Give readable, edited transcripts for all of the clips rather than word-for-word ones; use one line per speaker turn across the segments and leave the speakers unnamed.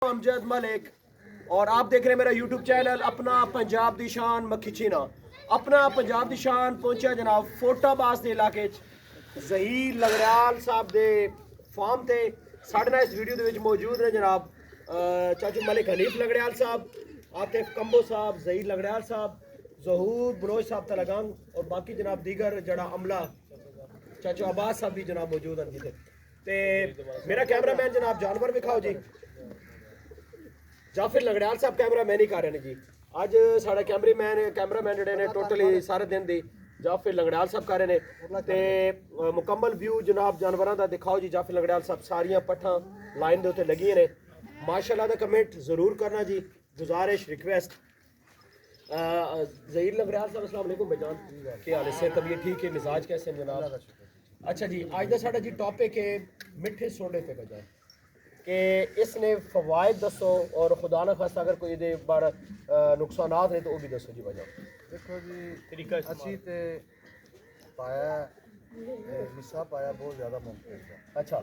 अमजद मलिक और आप देख रहे हैं मेरा यूट्यूब चैनल अपना पंजाब दी शान मक्खी छीना। अपना पंजाब दी शान पहुंचा जनाब फोटाबाज के इलाके ज़हीर लंगड़ियाल साहब दे फार्म ते साढ़े नाल इस वीडियो दे विच मौजूद ने जनाब चाचू मलिक हनीफ लंगड़ियाल साहब, आतिफ कंबो साहब, ज़हीर लंगड़ियाल साहब, ज़हूर बलोच साहब तलगंग और बाकी जनाब दीगर जड़ा अमला चाचू अब्बास साहब भी जनाब मौजूद हैं जिथे ते मेरा कैमरामैन जनाब जानवर विखाओ जी जाफिर लंगड़ियाल साहब कैमरा मैन ही कर रहे हैं जी। अज साढ़ा कैमरामैन जोड़े ने टोटली सारे दिन दी जाफिर लंगड़ियाल साहब कर रहे हैं ते मुकम्मल व्यू जनाब जानवरों का दिखाओ जी। जाफिर लंगड़ियाल साहब सारियां पट्ठां लाइन के उत्ते लगी ने माशाल्लाह दा कमेंट जरूर करना जी, गुजारिश रिक्वेस्ट। ज़हीर लंगड़ियाल साहब अस्सलाम वालेकुम भाईजान, क्या हाल है? सेहत तबीयत ठीक है? मिजाज कैसे हैं जनाब? अच्छा जी, आज का साढ़ा जी टॉपिक है मिठे सोडे पे बजाए कि इसने फवायद दसो और खुदा ना खास्ता अगर कोई दे बार नुकसानात ने तो वो भी दसो जी वजह।
देखो जी असी ते पाया मिस्सा पाया बहुत ज़्यादा मुमकिन है।
अच्छा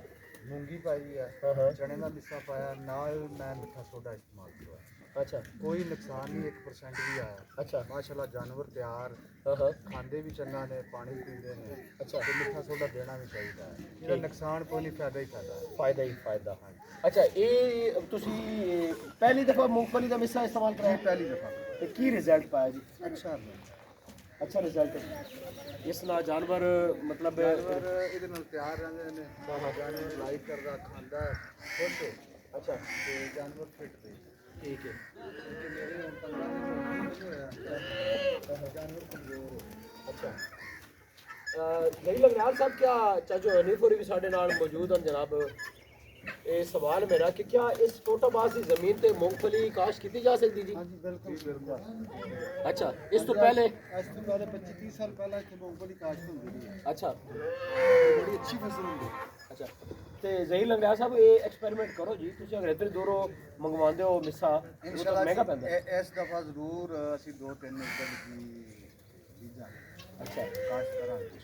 मूंगी पाई है,
हाँ
चने का मिस्सा पाया, नाल मैं मिठा सोडा इस्तेमाल किया।
अच्छा
कोई नुकसान नहीं 1% भी आया।
अच्छा
माशाल्लाह जानवर तैयार
हाँ
खाते भी चंगा ने, पानी पीते हैं।
अच्छा
तो मिठा सोडा देना भी चाहिए है। इसका नुकसान कोई नहीं, फायदा ही फायदा है।
फायदा ही फायदा। अच्छा ये तुसी पहली दफ़ा मूंगफली का मिस्सा इस्तेमाल कराया?
पहली दफ़ा
ते की रिजल्ट पाया जी?
अच्छा
रिजल्ट इस ना जानवर मतलब
जानवर ਇਹਦੇ ਨਾਲ ਤਿਆਰ ਰਹਿੰਦੇ ਨੇ। जानवर लाइक करता खांदा खुश हो।
अच्छा
ਤੇ जानवर ਫਿੱਟ ਦੇ
ठीक है।
ਮੇਰੇ ਹੁਣ 15 ਦਿਨ ਹੋਇਆ जानवर कमजोर हो।
अच्छा नहीं लंगड़ियाल साहब क्या चाचो हनीफ होरी भी साढ़े नाल मौजूद हैं जनाब। ये सवाल मेरा कि क्या इस फोटाबाज की ज़मीन पे मूंगफली काश की जा सकती जी?
हाँ जी बिल्कुल।
अच्छा इस तो पहले
आज तो पहले 25-30 साल पहले इतने मूंगफली काश्त होती थी।
अच्छा
बड़ी अच्छी फसल होती।
अच्छा तो ज़हीर लंगड़ियाल साहब ये एक्सपेरिमेंट करो जी, तुम अगर इतने दूरों मंगवाते हो मिस्सा वो तो महंगा पैंदा है।
इस दफा जरूर ਅਸੀਂ 2-3 एकड़ की चीज़ां
अच्छा
काश्त करांगे।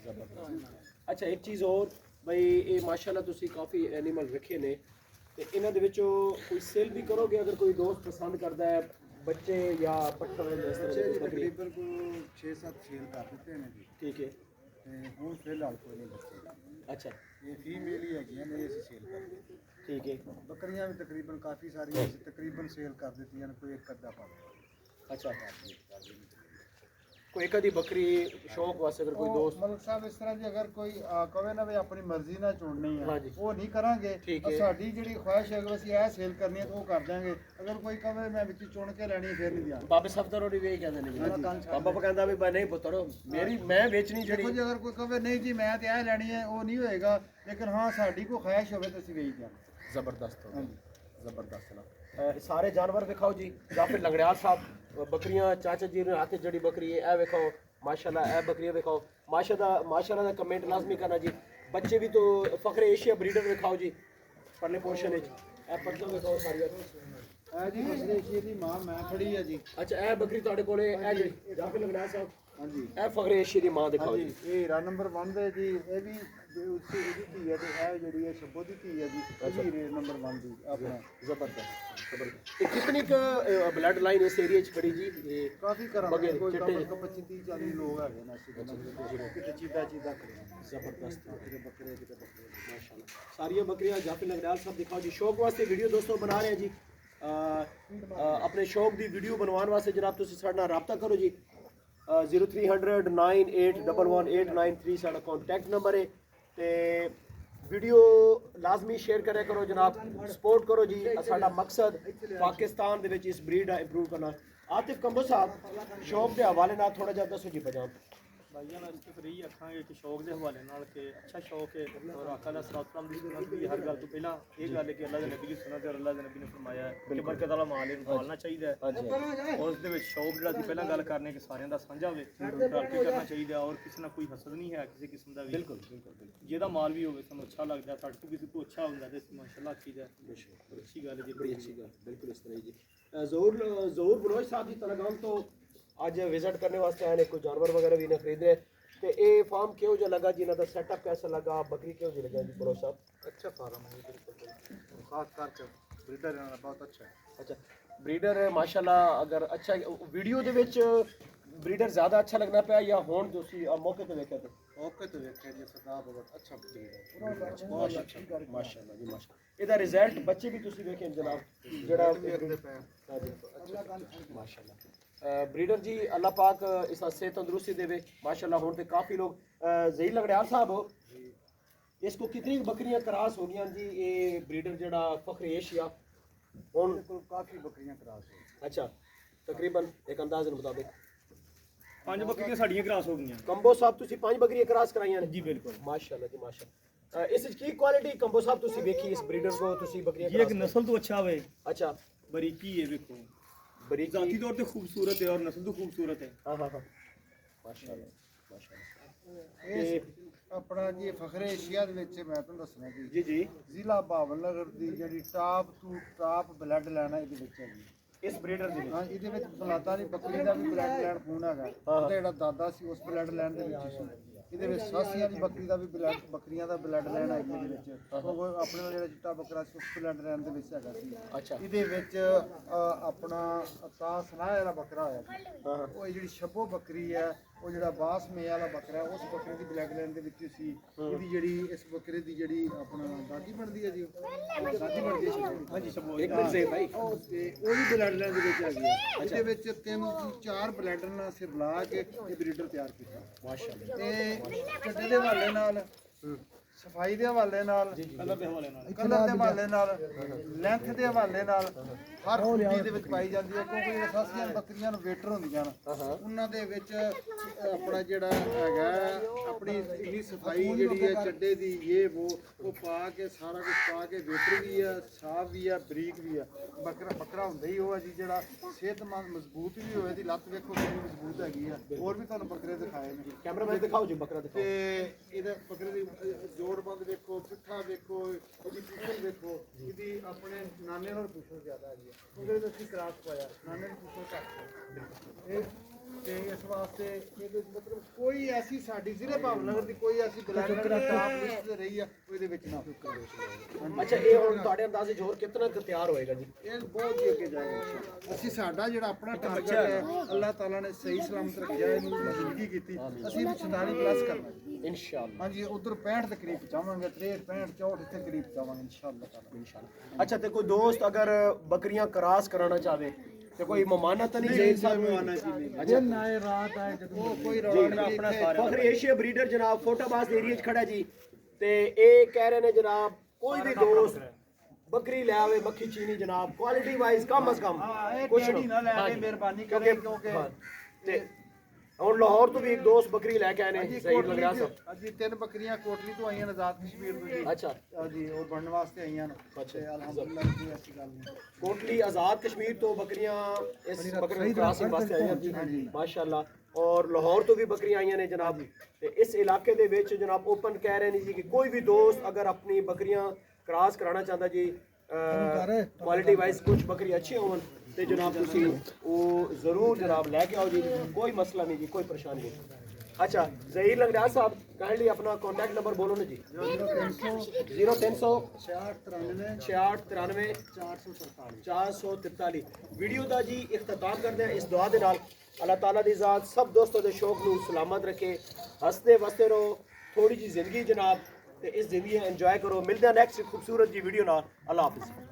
जबरदस्त। अच्छा एक चीज़ और भाई ये माशाल्लाह तुसी काफ़ी एनिमल रखे ने ते इन्हां दे विचों कोई सेल भी करोगे अगर कोई दोस्त पसंद करता है बच्चे या पट्ठा
तकरीबन को 6-7 सेल कर ਦਿੱਤੇ ਨੇ ਜੀ।
ठीक है
ਤੇ ਹੁਣ ਫਿਲਹਾਲ ਕੋਈ ਨਹੀਂ ਬੱਚੇ।
अच्छा
ਇਹ ਫੀਮੇਲ ਹੀ ਹੈਗੀਆਂ ਨੇ, ਅਸੀਂ ਸੇਲ ਕਰ ਦਿੱਤੇ।
ठीक है
ਬੱਕਰੀਆਂ ਵੀ ਤਕਰੀਬਨ ਕਾਫੀ ਸਾਰੀਆਂ ਅਸੀਂ ਤਕਰੀਬਨ ਸੇਲ ਕਰ ਦਿੱਤੀਆਂ ਨੇ, ਕੋਈ ਇੱਕ ਅੱਧਾ ਪਾ
अच्छा कोई एक आधी बकरी शौक वास्ते अगर कोई दोस्त
ਮਲਕ ਸਾਹਿਬ ਇਸ ਤਰ੍ਹਾਂ ਜੀ ਅਗਰ ਕੋਈ ਕਹੇ ਨਾ ਵੀ ਆਪਣੀ ਮਰਜ਼ੀ ਨਾਲ ਚੁਣਨੀ
हाँ
ਹੈ
जी
ਉਹ ਨਹੀਂ ਕਰਾਂਗੇ।
ठीक है।
ਸਾਡੀ ਜਿਹੜੀ ਖੁਆਇਸ਼ ਹੈ ਅਗਰ ਅਸੀਂ ਇਹ ਸੇਲ ਕਰਨੀ ਹੈ ਤਾਂ ਉਹ ਕਰ ਦਾਂਗੇ। ਅਗਰ ਕੋਈ ਕਹੇ ਮੈਂ ਵਿੱਚ ਚੁਣ ਕੇ ਲੈਣੀ ਫਿਰ ਨਹੀਂ ਦਿਆਂਗੇ।
बाबे सफदर और भी कहते हैं जी बाबा कहता भी मैं नहीं पुत्रो मेरी मैं बेचनी
ਦੇਖੋ
जड़ी
ਜੀ ਅਗਰ ਕੋਈ ਕਹੇ ਨਹੀਂ ਜੀ ਮੈਂ ਤੇ ਇਹ ਲੈਣੀ ਹੈ ਉਹ ਨਹੀਂ ਹੋਏਗਾ, ਲੇਕਿन ਹਾਂ ਸਾਡੀ ਕੋਈ ਖੁਆਇਸ਼ ਹੋਵੇ ਤਾਂ ਅਸੀਂ ਵੇਚ ਦਿਆਂਗੇ।
जबरदस्त हो
हाँ
जबरदस्त ना सारे जानवर दिखाओ जी। या फिर लंगड़ियाल साहब बकरियां चाचा जी ने हाथ जड़ी बकरी है ए दिखाओ माशाल्लाह, ए बकरियां दिखाओ माशाल्लाह का कमेंट लाजमी करना जी। बच्चे भी तो फखरे एशिया ब्रीडर दिखाओ जी परले पोर्शन है जी। ए पट्टा दिखाओ सारियां
ਇਹ ਜੀ ਬਸਰੇ ਏਸ਼ੀਆ ਦੀ ਮਾਂ ਮੈਂ ਖੜੀ ਹੈ ਜੀ।
अच्छा ए बकरी ਤੁਹਾਡੇ ਕੋਲੇ ए जी या फिर लंगड़ियाल साहब
ਹਾਂਜੀ
ए फखरे एशिया ਦੀ मां दिखाओ जी।
ਇਹ ਹੀਰਾ ਨੰਬਰ 1 ਦੇ ਜੀ। ਇਹ ਵੀ ਉੱਥੇ ਇਹਦੀ ਧੀ ਹੈ ਤੇ ਇਹ ਜਿਹੜੀ ਹੈ ਸ਼ੱਬੋ ਦੀ ਧੀ ਹੈ ਜੀ। ਇਹ ਵੀ ਹੀਰੇ ਨੰਬਰ 1 ਦੀ ਆਪਣਾ
जबरदस्त ये कितनी ब्लड लाइन इस एरिया च खड़ी जी? ये
ਕਾਫੀ ਘਰਾਂ
ਬਗੇ
ਦੇ ਕੋਈ
ਚਿੱਟੇ
25-30-40 ਲੋਕ ਹੈਗੇ ਨੇ ਅਸੀਂ ਕਿਤੇ ਚੀਦਾ ਖੜੇ
जबरदस्त
ਕਿਤੇ ਬੱਕਰੇ ਕਿਤੇ ਬੱਕਰੇ।
माशाल्लाह सारियां बकरियां जाफिर लंगड़ियाल साहब दिखाओ जी। शौक वास्ते वीडियो दोस्तों बना रहे हैं जी। अपने शौक की वीडियो बनवाने वास्ते जनाब तुसीं साडे नाल राबता करो जी। 0300 98111893 साडा कॉन्टैक्ट नंबर है ते वीडियो लाजमी शेयर करा करो जनाब, सपोर्ट करो जी। साडा मकसद पाकिस्तान दे विच इस ब्रीड इंप्रूव करना। आतिफ कंबो साहब शौक के हवाले नाल थोड़ा जिहा दसो जी पंजाब
भाइयों ने इसके फ्री आखांगे कि शौक के हवाले नाल कि अच्छा शौक है और आका दा सलाम दी सुन्नत भी हर गल तो पहला ये गल है कि अल्लाह दे नबी दी सुन्नत है और अल्लाह दे नबी ने फरमाया है कि बरकत वाला माल इन्हू पालना चाहिए है। और उस दे विच शौक जिहड़ा सी पहला गल करने कि सारियां दा सांझा होवे, रल के करना चाहिए और किसी ना कोई हसद नहीं है किसी किस्म दा भी।
बिल्कुल बिल्कुल
जेदा माल भी होवे सानू अच्छा लगदा है, साडे तो किसी को अच्छा हुंदा ते माशाअल्लाह आखीदा है अच्छी गल है जी,
बड़ी अच्छी गल बिल्कुल इस तरह जी। ज़हूर बलोच साहब जी तलगाम तो आज विजिट करने वास्ते आए ने, कोई जानवर वगैरह भी ने खरीद रहे ते ये फार्म क्यों जो लगा जी, इन्हां दा सेटअप कैसा लगा, बकरी क्यों जी लगा जी बलोच साहब?
अच्छा फार्म है बिल्कुल खास करके ਬਰੀਡਰ ਇਹਨਾਂ ਦਾ ਬਹੁਤ ਅੱਛਾ ਹੈ।
अच्छा ब्रीडर माशाल्लाह अगर अच्छा वीडियो ਦੇ ਵਿੱਚ ब्रीडर ज़्यादा अच्छा लगना ਪਿਆ ਜਾਂ ਹੁਣ ਤੁਸੀਂ ਮੌਕੇ ਤੇ ਵੇਖਿਆ ਤੇ
ਓਕੇ ਤੇ ਵੇਖਿਆ ਜੀ ਸਰਦਾਰ ਬਹੁਤ ਅੱਛਾ ਬਰੀਡ ਹੈ।
ਮਾਸ਼ਾਅੱਲਾ ਜੀ ਮਾਸ਼ਾ ਇਹਦਾ ਰਿਜ਼ਲਟ ਬੱਚੇ ਵੀ ਤੁਸੀਂ ਵੇਖੇ ਜਨਾਬ ਜਿਹੜਾ
ਵੇਖਦੇ ਪਏ
ਮਾਸ਼ਾਅੱਲਾ ब्रीडर जी अल्लाह पाक इस से तंदुरुस्ती देवे माशाल्लाह ਹੁਣ ਤੇ ਕਾਫੀ ਲੋग ਜ਼ਹੀਰ ਲੰਗੜਿਆਲ ਸਾਹਿਬ इसको कितनी बकरियां क्रॉस हो गई जी ये ब्रीडर ਜਿਹੜਾ फखर एशिया ਹੁਣ
ਕੋਲ ਕਾਫੀ ਬੱਕਰੀਆਂ ਕਰਾਸ ਹੋਈ।
अच्छा तकरीबन एक अंदाजे मुताबिक
5 ਬੱਕਰੀਆਂ ਸਾਡੀਆਂ ਕ੍ਰਾਸ ਹੋ ਗਈਆਂ
ਕੰਬੋ ਸਾਹਿਬ ਤੁਸੀਂ 5 ਬੱਕਰੀਆਂ ਕ੍ਰਾਸ ਕਰਾਈਆਂ ਨੇ
ਜੀ ਬਿਲਕੁਲ
ਮਾਸ਼ਾਅੱਲਾ ਜੀ ਮਾਸ਼ਾਅੱਲਾ ਇਸ ਵਿੱਚ ਕੀ ਕੁਆਲਿਟੀ ਕੰਬੋ ਸਾਹਿਬ ਤੁਸੀਂ ਵੇਖੀ ਇਸ ਬਰੀਡਰ ਕੋ ਤੁਸੀਂ ਬੱਕਰੀਆਂ
ਇਹ ਇੱਕ ਨਸਲ ਤੋਂ ਅੱਛਾ ਹੋਵੇ
अच्छा
ਬਰੀਕੀ ਹੈ ਵੇਖੋ
बरीकी
ਜ਼ਾਤੀ ਤੌਰ ਤੇ ਖੂਬਸੂਰਤ ਹੈ ਔਰ ਨਸਲ ਤੋਂ ਖੂਬਸੂਰਤ ਹੈ
हाँ हाँ हाँ माशाअल्लाह माशाअल्लाह
ਇਹ ਆਪਣਾ ਜੀ ਫਖਰੇ ਏਸ਼ੀਆ ਦੇ ਵਿੱਚ ਮੈਂ ਤੁਹਾਨੂੰ ਦੱਸਣਾ ਜੀ
जी जी
ਜ਼ਿਲ੍ਹਾ ਭਾਵਨਗਰ ਦੀ ਜਿਹੜੀ top to top blood line ਹੈ ਇਹਦੇ ਵਿੱਚ ਹੈਗੀ।
इस ब्रीडर ਦੇ
ਹਾਂ ਇਹਦੇ ਵਿੱਚ ਬਲਾਦਾ ਦੀ ਬੱਕਰੀ ਦਾ ਵੀ ਬਲੱਡ ਲਾਈਨ ਖੂਨ ਹੈਗਾ। ਉਹਦਾ ਜਿਹੜਾ ਦਾਦਾ ਸੀ ਉਸ ਬਲੱਡ ਲਾਈਨ ਦੇ ਵਿੱਚ ਸੀ। ਇਹਦੇ ਵਿੱਚ ਸਾਸੀਆਂ ਦੀ ਬੱਕਰੀ ਦਾ ਵੀ ਬਲੱਡ ਬੱਕਰੀਆਂ ਦਾ ਬਲੱਡ ਲਾਈਨ ਹੈ ਇਹਦੇ ਵਿੱਚ ਉਹ ਆਪਣੇ ਨਾਲ ਜਿਹੜਾ ਚਿੱਟਾ ਬੱਕਰਾ ਸੀ ਉਸ ਬਲੱਡ ਲਾਈਨ ਦੇ ਵਿੱਚ ਹੈਗਾ ਸੀ।
अच्छा
ਇਹਦੇ ਵਿੱਚ ਆਪਣਾ ਅਤਾ ਸਨਾਹ ਵਾਲਾ ਬੱਕਰਾ ਹੋਇਆ ਸੀ।
हाँ हाँ
ਉਹ ਜਿਹੜੀ ਸ਼ੱਬੋ ਬੱਕਰੀ ਹੈ ਉਹ ਜਿਹੜਾ ਬਾਸਮੇ ਵਾਲਾ ਬੱਕਰਾ ਉਸ ਬੱਕਰੇ ਦੀ ਬਲੱਡ ਲਾਈਨ ਦੇ ਵਿੱਚ ਸੀ। ਇਹਦੀ ਜਿਹੜੀ ਇਸ ਬੱਕਰੇ ਦੀ ਜਿਹੜੀ ਆਪਣਾ ਦਾਦੀ ਬਣਦੀ ਹੈ ਜੀ ਦਾਦੀ ਬਣਦੀ ਹੈ ਸ਼ੱਬੋ ਦੀ।
ਹਾਂਜੀ ਸਭ
एक मिनट से भाई
ਉਹ ਤੇ ਉਹ ਵੀ ਬਲੱਡ ਲਾਈਨ ਦੇ ਵਿੱਚ ਹੈਗੀ ਹੈ। ਇਹਦੇ ਵਿੱਚ 3-4 ਬਲੱਡ ਨਾਲ ਸਿਰ ਲਾ ਕੇ ਇਹ ਬਰੀਡਰ ਤਿਆਰ ਕੀਤਾ
माशाअल्लाह
ਤੇ ਚੱਡੇ ਦੇ ਹਵਾਲੇ ਨਾਲ ਸਫਾਈ ਦੇ ਹਵਾਲੇ ਨਾਲ
ਕਲਰ ਦੇ ਹਵਾਲੇ ਨਾਲ
ਕਲਰ ਦੇ ਹਵਾਲੇ ਨਾਲ ਲੈਂਥ ਦੇ ਹਵਾਲੇ ਨਾਲ ਹਰ ਚੀਜ਼ ਦੇ ਵਿੱਚ ਪਾਈ ਜਾਂਦੀ ਹੈ ਕਿਉਂਕਿ ਜਿਹੜੇ ਸਾਸੀਆਂ ਬੱਕਰੀਆਂ ਨੂੰ ਵੇਟਰ ਹੁੰਦੀਆਂ ਨੇ ਉਹਨਾਂ ਦੇ ਵਿੱਚ ਆਪਣਾ ਜਿਹੜਾ ਹੈਗਾ ਆਪਣੀ ਇੰਨੀ ਸਫਾਈ ਜਿਹੜੀ ਹੈ ਚੱਡੇ ਦੀ ਉਹ ਪਾ ਕੇ ਸਾਰਾ ਕੁਝ ਪਾ ਕੇ ਵੇਟਰ ਵੀ ਹੈ ਸਾਫ ਵੀ ਹੈ ਬਰੀਕ ਵੀ ਹੈ ਬੱਕਰਾ ਹੁੰਦਾ ਹੀ ਉਹ ਹੈ ਜੀ ਜਿਹੜਾ ਸਿਹਤਮੰਦ ਮਜ਼ਬੂਤ ਵੀ ਹੋਵੇ ਦੀ ਲੱਤ ਵੇਖੋ ਕਿੰਨੀ ਮਜ਼ਬੂਤ ਹੈਗੀ ਆ ਹੋਰ ਵੀ ਤੁਹਾਨੂੰ ਬੱਕਰੇ ਦਿਖਾਏ ਨੇ
कैमरा दिखाओ जी बकरा दिखाओ
ਤੇ ਇਹਦੇ ਬੱਕਰੇ ਦੀ ਜੋੜਬੰਦ ਵੇਖੋ ਪਿੱਠਾ ਵੇਖੋ ਇਹਦੀ ਪੁੱਛਲ ਵੇਖੋ ਇਹਦੀ ਆਪਣੇ ਨਾਨੇ ਨਾਲ ਪੁੱਛਲ ਜ਼ਿਆਦਾ ਹੈਗੀ ਹੈ ਉਹਦੇ ਵਿੱਚ ਅਸੀਂ ਕਰਾਸ ਪਾਇਆ ਨਾਨੇ ਨੂੰ ਪੁੱਛਲ ਘੱਟ ਇਹ ਤੇ ਇਸ ਵਾਸਤੇ ਇਹਦੇ ਵਿੱਚ ਮਤਲਬ ਕੋਈ ਐਸੀ ਸਾਡੀ ਜ਼ਿਲ੍ਹੇ ਭਾਵਨਗਰ ਦੀ ਕੋਈ ਐਸੀ ਬਲੈਕ ਟਾਪ ਲਿਸਟ ਤੇ ਰਹੀ ਆ ਉਹ ਇਹਦੇ ਵਿੱਚ ਨਾ
अच्छा ये ਹੁਣ ਤੁਹਾਡੇ ਅੰਦਾਜ਼ੇ ਚ ਹੋਰ ਕਿੰਨਾ ਕੁ ਤਿਆਰ ਹੋਏਗਾ ਜੀ
ਇਹ ਬਹੁਤ ਹੀ ਅੱਗੇ ਜਾਏਗਾ। ਅਸੀਂ ਸਾਡਾ ਜਿਹੜਾ ਆਪਣਾ ਟਾਰਗੇਟ ਹੈ ਅੱਲਾਹ ਤਾਲਾ ਨੇ ਸਹੀ ਸਲਾਮਤ ਰੱਖਿਆ ਇਹਨੂੰ ਜ਼ਿੰਦਗੀ ਕੀਤੀ ਅਸੀਂ 46 ਪਲੱਸ ਕਰਨਾ
इंशाल्लाह
ਹਾਂਜੀ ਉਧਰ 65 ਦੇ ਕਰੀਬ ਜਾਵਾਂਗੇ 63 65 64 ਇੱਥੇ ਕਰੀਬ ਜਾਵਾਂਗੇ ਇਨਸ਼ਾਅੱਲਾ ਤਾਲਾ
इंशाल्लाह अच्छा तो कोई दोस्त अगर बकरियां क्रॉस कराना चाहे तो कोई ममानत नहीं जेल साहब अच्छा
ਨਾਏ ਰਾਤ ਆਏ ਜਦੋਂ ਕੋਈ ਰੌਲਾ ਨਹੀਂ
ਆਪਣਾ
ਇੱਥੇ
ਸਾਰਾ
फखर एशिया ब्रीडर जनाब फोटाबाज एरिया च खड़ा जी ते ये कह रहे ने जनाब कोई भी दोस्त बकरी ले आवे मक्खी चीनी जनाब क्वालिटी वाइज कम अज कम
ਹਾਂ ਇਹ
कुछ
ਕਿਹੜੀ ਨਾ ਲੈ
हाँ
ਆਵੇ
जी।
ਮਿਹਰਬਾਨੀ ਕਰੇ ਕਿਉਂਕਿ
हाँ, ते ਹੁਣ ਲਾਹੌਰ ਤੋਂ ਵੀ ਇੱਕ ਦੋਸਤ ਬੱਕਰੀ ਲੈ ਕੇ ਆਏ ਨੇ
ਹਾਂਜੀ
ਸਹੀ ਲੱਗ ਰਿਹਾ ਸਭ
ਹਾਂਜੀ 3 ਬੱਕਰੀਆਂ ਕੋਟਲੀ ਤੋਂ ਆਈਆਂ ਨੇ ਆਜ਼ਾਦ ਕਸ਼ਮੀਰ ਤੋਂ ਜੀ
ਅੱਛਾ
ਹਾਂਜੀ ਉਹ ਬਣਨ ਵਾਸਤੇ ਆਈਆਂ ਨੇ
ਅੱਛਾ।
ਤੇ ਅਲਹਮਦੁਲਿਲਾ ਕੋਈ ਐਸੀ ਗੱਲ ਨਹੀਂ
ਕੋਟਲੀ ਆਜ਼ਾਦ ਕਸ਼ਮੀਰ ਤੋਂ ਬੱਕਰੀਆਂ ਇਸ ਬੱਕਰੀ ਕ੍ਰਾਸਿੰਗ ਵਾਸਤੇ ਆਈਆਂ ਜੀ ਮਾਸ਼ਾਅੱਲਾ ਔਰ ਲਾਹੌਰ ਤੋਂ ਵੀ ਬੱਕਰੀਆਂ ਆਈਆਂ ਨੇ ਜਨਾਬ ਤੇ ਇਸ ਇਲਾਕੇ ਦੇ ਵਿੱਚ ਜਨਾਬ ਓਪਨ ਕਹਿ ਰਹੇ ਨੇ ਜੀ ਕਿ ਕੋਈ ਵੀ ਦੋਸਤ ਅਗਰ ਆਪਣੀ ਬੱਕਰੀਆਂ ਕ੍ਰਾਸ ਕਰਾਉਣਾ ਚਾਹੁੰਦਾ ਜੀ ਕੁਆਲਿਟੀ ਵਾਈਜ਼ ਕੁਝ ਬੱਕਰੀ ਅੱਛੀ ਹੋਣ ਤੇ ਜਨਾਬ ਤੁਸੀਂ ਉਹ ਜ਼ਰੂਰ ਜਨਾਬ ਲੈ ਕੇ ਆਓ ਜੀ ਕੋਈ ਮਸਲਾ ਨਹੀਂ ਜੀ ਕੋਈ ਪਰੇਸ਼ਾਨੀ ਨਹੀਂ अच्छा जहीर लंगड़ियाल साहब काइंडली अपना कॉन्टैक्ट नंबर बोलो ना जी 0300 6693 443 वीडियो ਦਾ ਜੀ ਇਖਤਤਾਮ ਕਰਦੇ ਹਾਂ ਇਸ ਦੁਆ ਦੇ ਨਾਲ ਅੱਲਾਹ ਤਾਲਾ ਦੀ ਜ਼ਾਤ ਸਭ ਦੋਸਤਾਂ ਦੇ ਸ਼ੌਕ ਨੂੰ ਸਲਾਮਤ ਰੱਖੇ ਹੱਸਦੇ ਵਸਦੇ ਰਹੋ ਥੋੜੀ ਜੀ ਜ਼ਿੰਦਗੀ ਜਨਾਬ ਤੇ ਇਸ ਜ਼ਿੰਦਗੀ ਨੂੰ ਇੰਜੋਏ ਕਰੋ ਮਿਲਦੇ ਹਾਂ ਨੈਕਸਟ ਖੂਬਸੂਰਤ ਜੀ ਵੀਡੀਓ ਨਾਲ ਅੱਲਾਹ ਹਾਫਿਜ਼